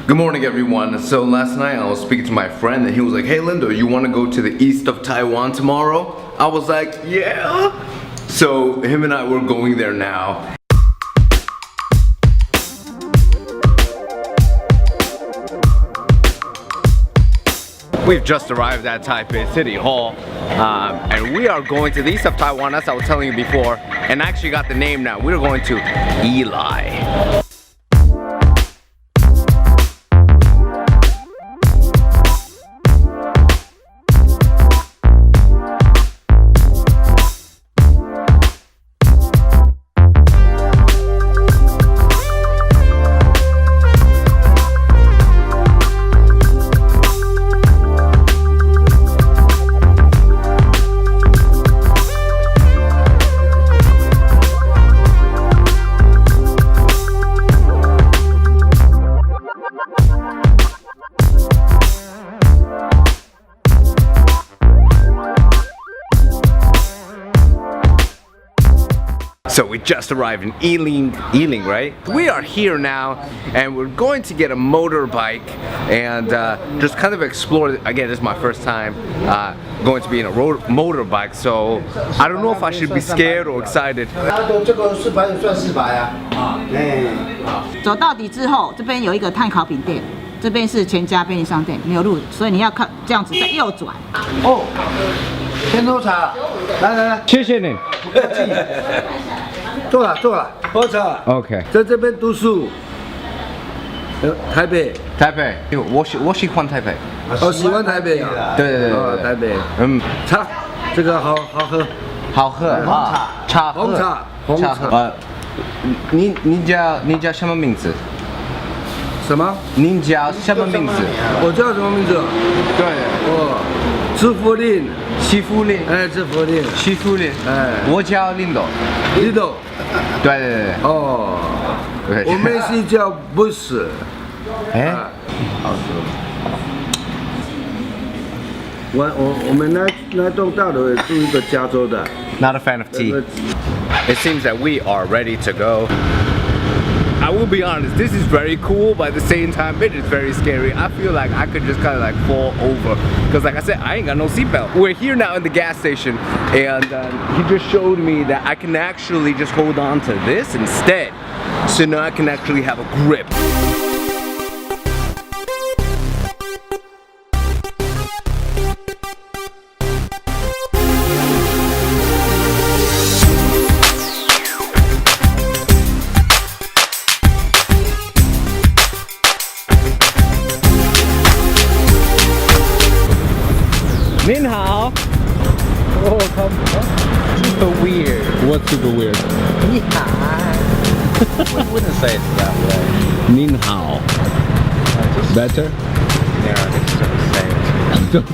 Good morning, everyone. So last night I was speaking to my friend and he was like, hey Lindo, you want to go to the east of Taiwan tomorrow? I was like, yeah. So him and I were going there now. We've just arrived at Taipei City Hall and we are going to the east of Taiwan, as I was telling you before, and I actually got the name now. We're going to Yilan. So we just arrived in Yilan, right? We are here now and we're going to get a motorbike and just kind of explore. Again, this is my first time going to be in a motorbike, so I don't know if I should be scared or excited. 走到底之后，这边有一个碳烤饼店，这边是全家便利商店，没有路，所以你要看这样子再右转。哦，先喝茶，来，谢谢你。坐了，喝茶。OK， 在这边读书。台北，我喜欢台北。哦，喜欢台北啊。对，台北。茶，这个好喝。好喝啊，红茶。你叫什么名字？什么？您叫什么名字？我叫什么名字？对，支付令。西福林。哎，支付令。西福林。哎，我叫Lindo。Lindo。对。哦。我们是叫不是。哎。我们那栋大楼住一个加州的。Not a fan of tea. It seems that we are ready to go. I will be honest, this is very cool, but at the same time, it is very scary. I feel like I could just kind of like fall over. Because like I said, I ain't got no seatbelt. We're here now in the gas station, and he just showed me that I can actually just hold on to this instead. So now I can actually have a grip. Ninhao. Oh, come on. Super weird. What's super weird? We wouldn't say it that way. Ninhao. Better? Yeah, it's the same.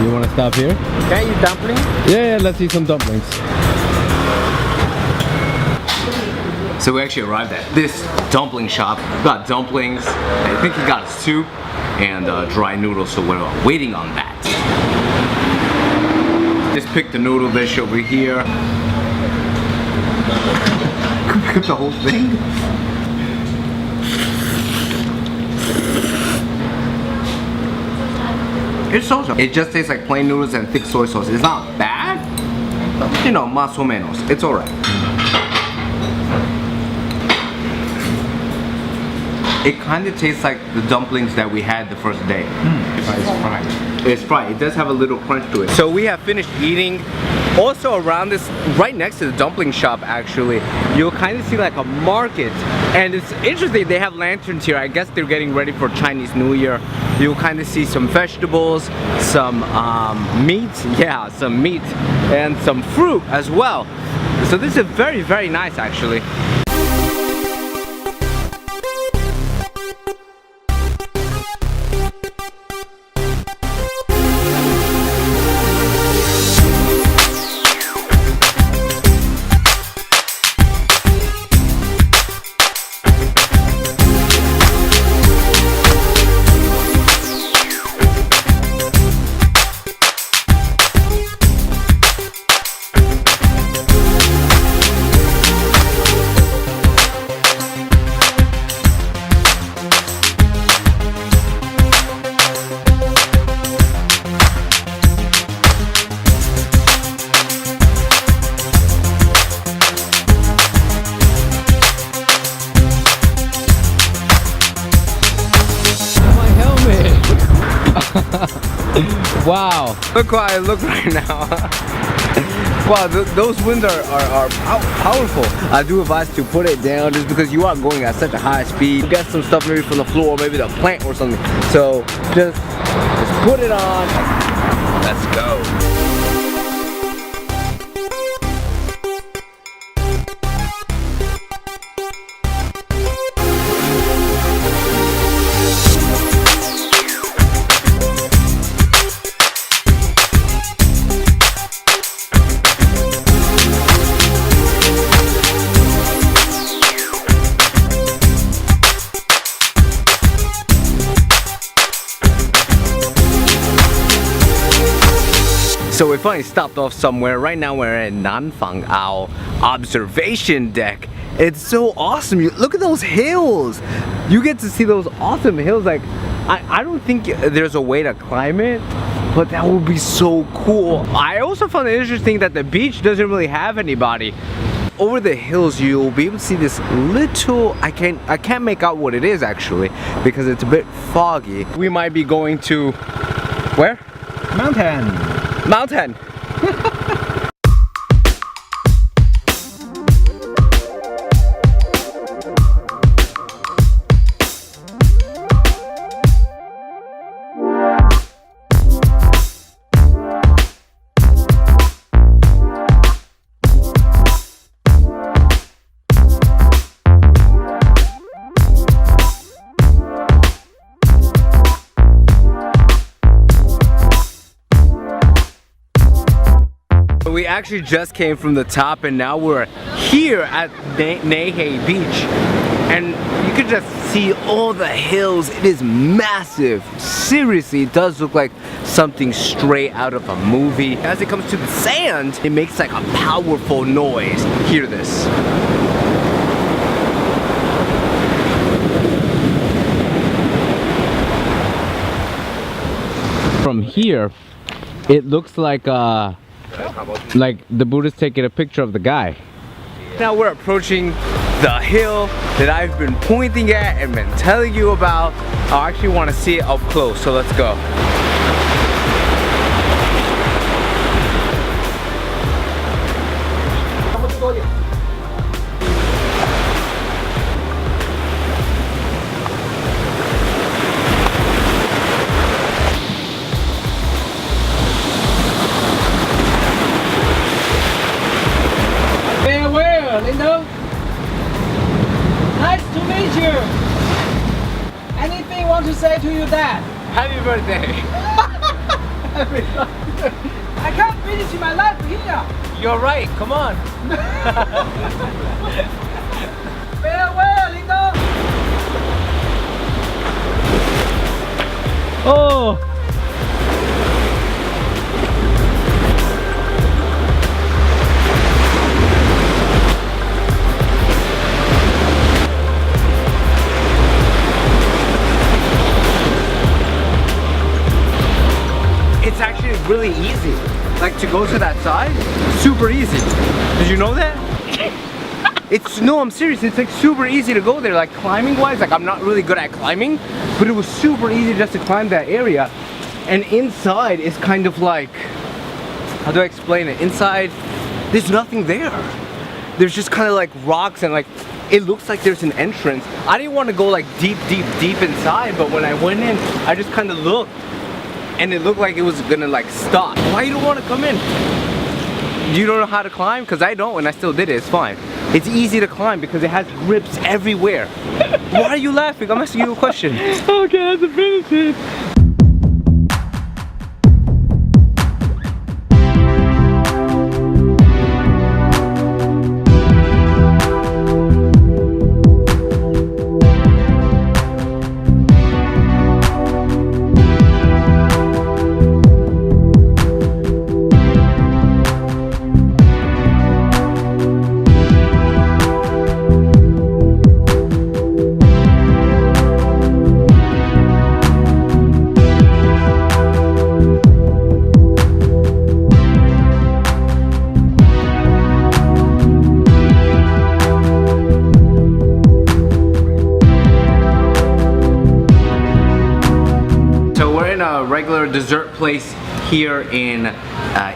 You want to stop here? Can you dumpling? Yeah, let's eat some dumplings. So we actually arrived at this dumpling shop. We got dumplings. I think he got a soup and dry noodles, so we're waiting on that. Just pick the noodle dish over here. Cook the whole thing. It's so. It just tastes like plain noodles and thick soy sauce. It's not bad. You know, más o menos. It's alright. It kind of tastes like the dumplings that we had the first day. It's fried. It's fried. It does have a little crunch to it. So we have finished eating. Also around this, right next to the dumpling shop actually, you'll kind of see like a market. And it's interesting, they have lanterns here. I guess they're getting ready for Chinese New Year. You'll kind of see some vegetables, some meat, some meat, and some fruit as well. So this is very, very nice actually. Look how I look right now. Wow, those winds are powerful. I do advise to put it down just because you are going at such a high speed. You get some stuff maybe from the floor, maybe the plant or something. So just put it on. Let's go. So we finally stopped off somewhere. Right now we're at Nanfang'ao observation deck. It's so awesome. Look at those hills. You get to see those awesome hills. Like, I don't think there's a way to climb it, but that would be so cool. I also found it interesting that the beach doesn't really have anybody. Over the hills you'll be able to see this little, I can't make out what it is actually because it's a bit foggy. We might be going to where? Mountain. We actually just came from the top and now we're here at Nanfang'ao Beach, and you can just see all the hills. It is massive. Seriously, it does look like something straight out of a movie. As it comes to the sand, it makes like a powerful noise. Hear this. From here, it looks like the Buddha's taking a picture of the guy. Now we're approaching the hill that I've been pointing at and been telling you about. I actually want to see it up close, so let's go. Lindo, nice to meet you. Anything you want to say to your dad? Happy birthday. Happy birthday. I can't finish my life here. You're right, come on. Farewell, Lindo. Oh. It's actually really easy. Like to go to that side, super easy. Did you know that? No, I'm serious. It's like super easy to go there. Like climbing wise, like I'm not really good at climbing, but it was super easy just to climb that area. And inside is kind of like, how do I explain it? Inside, there's nothing there. There's just kind of like rocks and like, it looks like there's an entrance. I didn't want to go like deep inside, but when I went in, I just kind of looked. And it looked like it was gonna like stop. Why you don't want to come in? You don't know how to climb? Because I don't and I still did it, it's fine. It's easy to climb because it has grips everywhere. Why are you laughing? I'm asking you a question. Okay, that's a benefit. Regular dessert place here in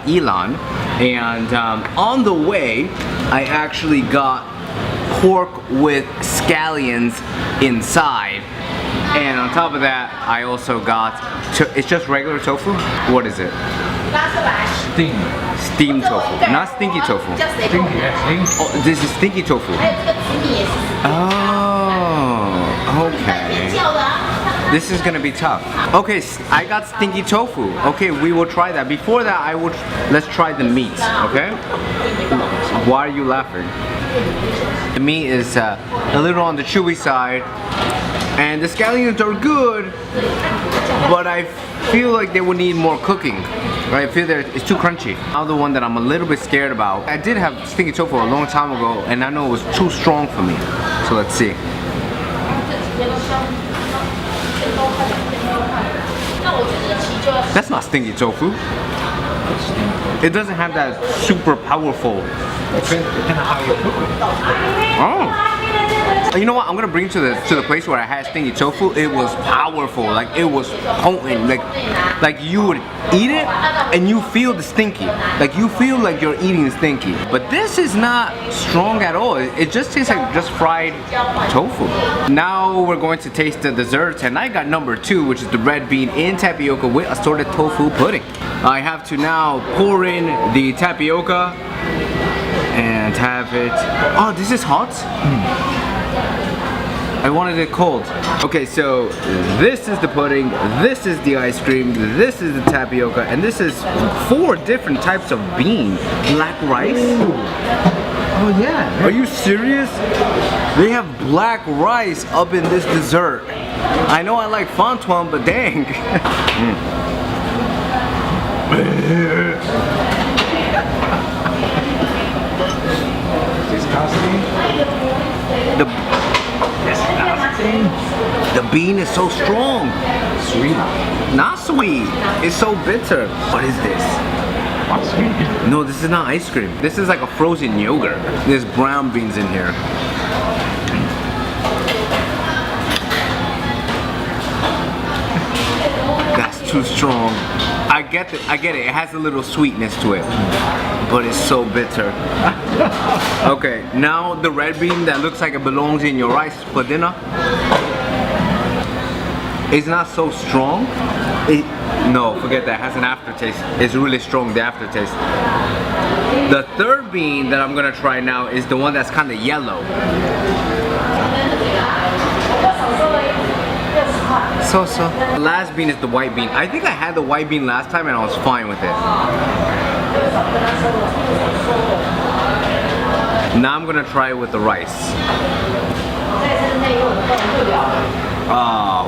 Yilan, and on the way I actually got pork with scallions inside, and on top of that I also got it's just regular tofu. What is it? Steamed tofu, not stinky tofu. Oh, this is stinky tofu. Oh, okay. This is gonna be tough. Okay, I got stinky tofu. Okay, we will try that. Before that, let's try the meat, okay? Why are you laughing? The meat is a little on the chewy side, and the scallions are good, but I feel like they would need more cooking. Right? I feel that it's too crunchy. Now the one that I'm a little bit scared about. I did have stinky tofu a long time ago, and I know it was too strong for me. So let's see. That's not stinky tofu. It doesn't have that super powerful. Depends on how you cook it. Oh. You know what? I'm gonna bring you to the place where I had stinky tofu. It was powerful, like it was potent, like you would eat it and you feel the stinky, like you feel like you're eating stinky. But this is not strong at all. It just tastes like just fried tofu. Now we're going to taste the desserts, and I got number 2, which is the red bean in tapioca with assorted tofu pudding. I have to now pour in the tapioca and have it. Oh, this is hot? I wanted it cold. Okay, so this is the pudding, this is the ice cream, this is the tapioca, and this is 4 different types of bean. Black rice? Oh yeah. Are you serious? They have black rice up in this dessert. I know I like fondant, but dang. The bean is so strong. Sweet. Not sweet. It's so bitter. What is this? Not sweet. No, this is not ice cream. This is like a frozen yogurt. There's brown beans in here. That's too strong. I get it. It has a little sweetness to it, but it's so bitter. Okay, now the red bean that looks like it belongs in your rice for dinner. It's not so strong. No, forget that. It has an aftertaste. It's really strong, the aftertaste. The third bean that I'm gonna try now is the one that's kind of yellow. So. The last bean is the white bean. I think I had the white bean last time and I was fine with it. Now I'm gonna try it with the rice.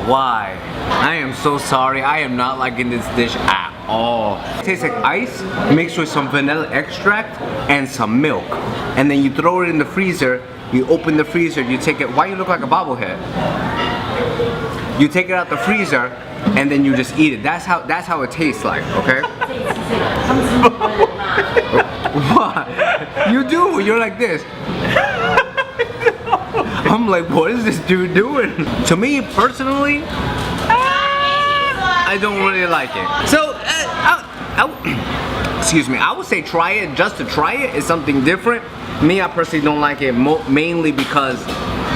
Why? I am so sorry. I am not liking this dish at all. It tastes like ice mixed with some vanilla extract and some milk. And then you throw it in the freezer, you open the freezer, you take it. Why you look like a bobblehead? You take it out the freezer and then you just eat it. That's how it tastes like, okay? What? You do, you're like this. I'm like, what is this dude doing? To me, personally, I don't really like it. So, excuse me, I would say try it just to try it. It's something different. Me, I personally don't like it mainly because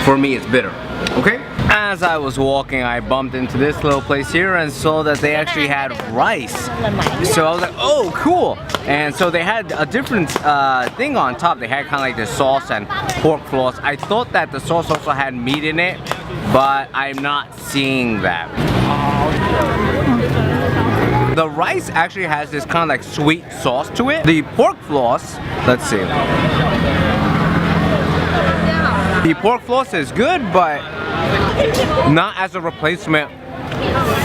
for me it's bitter, okay? As I was walking, I bumped into this little place here and saw that they actually had rice. So I was like, oh, cool. And so they had a different thing on top. They had kind of like the sauce and pork floss. I thought that the sauce also had meat in it, but I'm not seeing that. The rice actually has this kind of like sweet sauce to it. The pork floss, let's see. The pork floss is good, but not as a replacement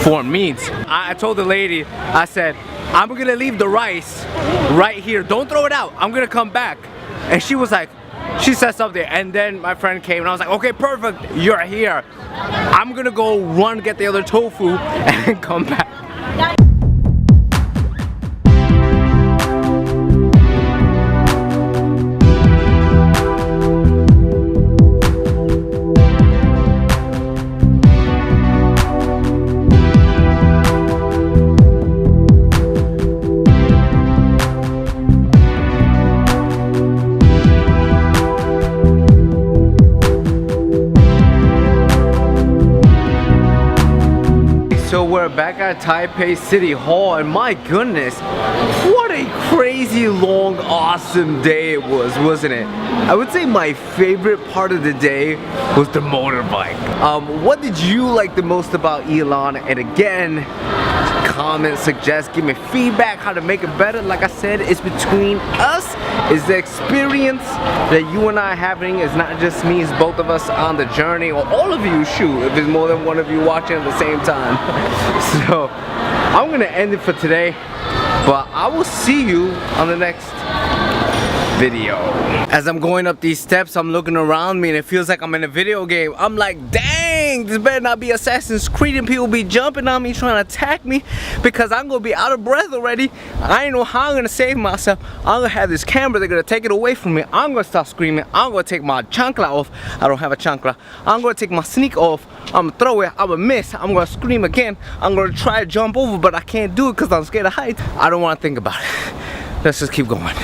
for meat. I told the lady, I said, I'm gonna leave the rice right here. Don't throw it out. I'm gonna come back. And she was like, she said something, and then my friend came and I was like, okay, perfect, you're here. I'm gonna go run get the other tofu and come back. back at Taipei City Hall, and my goodness, what a crazy long awesome day it was, wasn't it? I would say my favorite part of the day was the motorbike. What did you like the most about Yilan? And again, comment, suggest, give me feedback how to make it better. Like I said, it's between us. It's the experience that you and I are having. It's not just me, it's both of us on the journey, or all of you, shoot, if there's more than one of you watching at the same time. So I'm gonna end it for today, but I will see you on the next video. As I'm going up these steps, I'm looking around me and it feels like I'm in a video game. I'm like, dang, this better not be Assassin's Creed and people be jumping on me trying to attack me, because I'm gonna be out of breath already. I ain't know how I'm gonna save myself. I'm gonna have this camera, they're gonna take it away from me. I'm gonna start screaming. I'm gonna take my chancla off. I don't have a chancla. I'm gonna take my sneak off. I'm gonna throw it. I'm gonna miss. I'm gonna scream again. I'm gonna try to jump over, but I can't do it because I'm scared of heights. I don't wanna think about it. Let's just keep going.